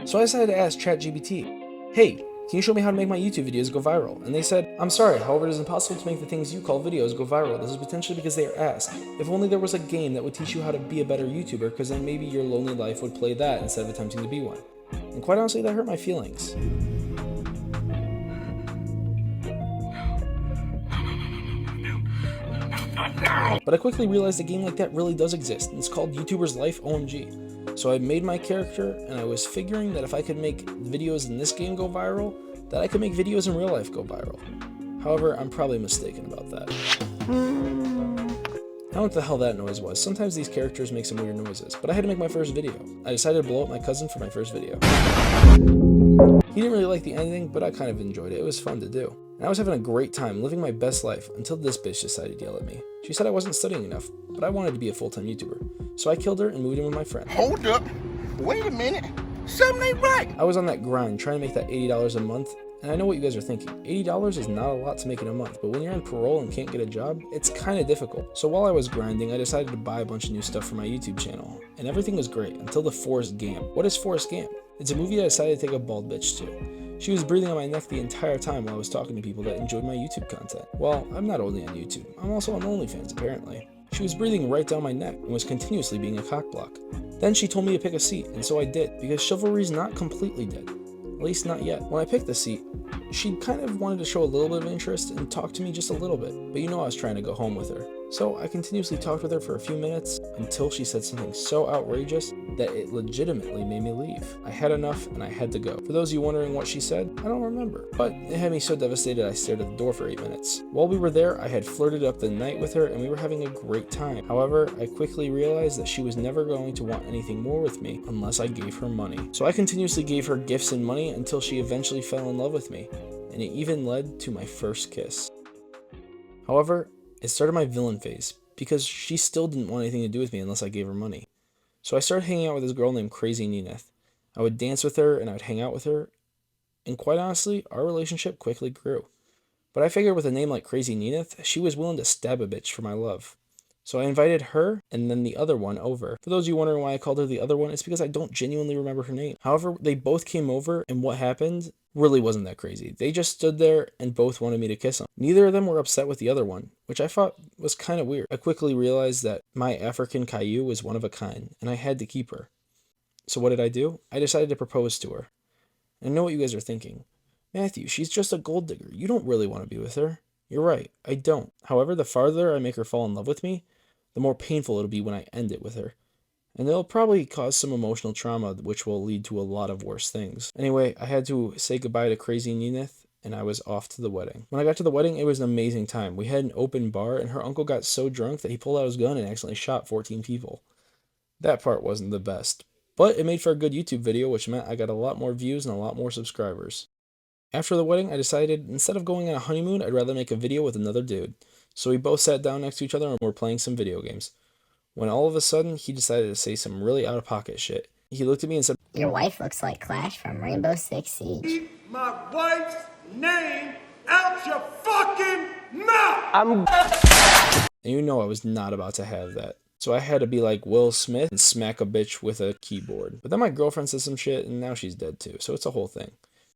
So I decided to ask ChatGPT, hey, can you show me how to make my YouTube videos go viral? And they said, I'm sorry, however, it is impossible to make the things you call videos go viral. This is potentially because they are ass. If only there was a game that would teach you how to be a better YouTuber, because then maybe your lonely life would play that instead of attempting to be one. And quite honestly, that hurt my feelings. But I quickly realized a game like that really does exist, and it's called YouTubers Life OMG. So I made my character, and I was figuring that if I could make videos in this game go viral, that I could make videos in real life go viral. However, I'm probably mistaken about that. I don't know what the hell that noise was. Sometimes these characters make some weird noises, but I had to make my first video. I decided to blow up my cousin for my first video. He didn't really like the ending, but I kind of enjoyed it. It was fun to do. And I was having a great time, living my best life, until this bitch decided to yell at me. She said I wasn't studying enough, but I wanted to be a full-time YouTuber. So I killed her and moved in with my friend. Hold up. Wait a minute. Something ain't right. I was on that grind, trying to make that $80 a month, and I know what you guys are thinking. $80 is not a lot to make in a month, but when you're on parole and can't get a job, it's kind of difficult. So while I was grinding, I decided to buy a bunch of new stuff for my YouTube channel, and everything was great until the Forrest Gump. What is Forrest Gump? It's a movie I decided to take a bald bitch to. She was breathing on my neck the entire time while I was talking to people that enjoyed my YouTube content. Well, I'm not only on YouTube, I'm also on OnlyFans apparently. She was breathing right down my neck and was continuously being a cockblock. Then she told me to pick a seat, and so I did, because chivalry's not completely dead. At least not yet. When I picked the seat, she kind of wanted to show a little bit of interest and talk to me just a little bit, but you know I was trying to go home with her. So I continuously talked with her for a few minutes until she said something so outrageous that it legitimately made me leave. I had enough and I had to go. For those of you wondering what she said, I don't remember, but it had me so devastated I stared at the door for 8 minutes. While we were there, I had flirted up the night with her and we were having a great time. However, I quickly realized that she was never going to want anything more with me unless I gave her money. So I continuously gave her gifts and money until she eventually fell in love with me, and it even led to my first kiss. However, it started my villain phase, because she still didn't want anything to do with me unless I gave her money. So I started hanging out with this girl named Crazy Nineth. I would dance with her and I would hang out with her, and quite honestly, our relationship quickly grew. But I figured with a name like Crazy Nineth, she was willing to stab a bitch for my love. So I invited her and then the other one over. For those of you wondering why I called her the other one, it's because I don't genuinely remember her name. However, they both came over, and what happened really wasn't that crazy. They just stood there and both wanted me to kiss them. Neither of them were upset with the other one, which I thought was kind of weird. I quickly realized that my African Caillou was one of a kind, and I had to keep her. So what did I do? I decided to propose to her. And I know what you guys are thinking. Matthew, she's just a gold digger. You don't really want to be with her. You're right, I don't. However, the farther I make her fall in love with me, the more painful it'll be when I end it with her. And it'll probably cause some emotional trauma, which will lead to a lot of worse things. Anyway, I had to say goodbye to Crazy Nineth, and I was off to the wedding. When I got to the wedding, it was an amazing time. We had an open bar, and her uncle got so drunk that he pulled out his gun and accidentally shot 14 people. That part wasn't the best, but it made for a good YouTube video, which meant I got a lot more views and a lot more subscribers. After the wedding, I decided instead of going on a honeymoon, I'd rather make a video with another dude. So we both sat down next to each other and were playing some video games. When all of a sudden, he decided to say some really out-of-pocket shit. He looked at me and said, "Your wife looks like Clash from Rainbow Six Siege." Keep my wife's name out your fucking mouth! And you know I was not about to have that. So I had to be like Will Smith and smack a bitch with a keyboard. But then my girlfriend said some shit, and now she's dead too, so it's a whole thing.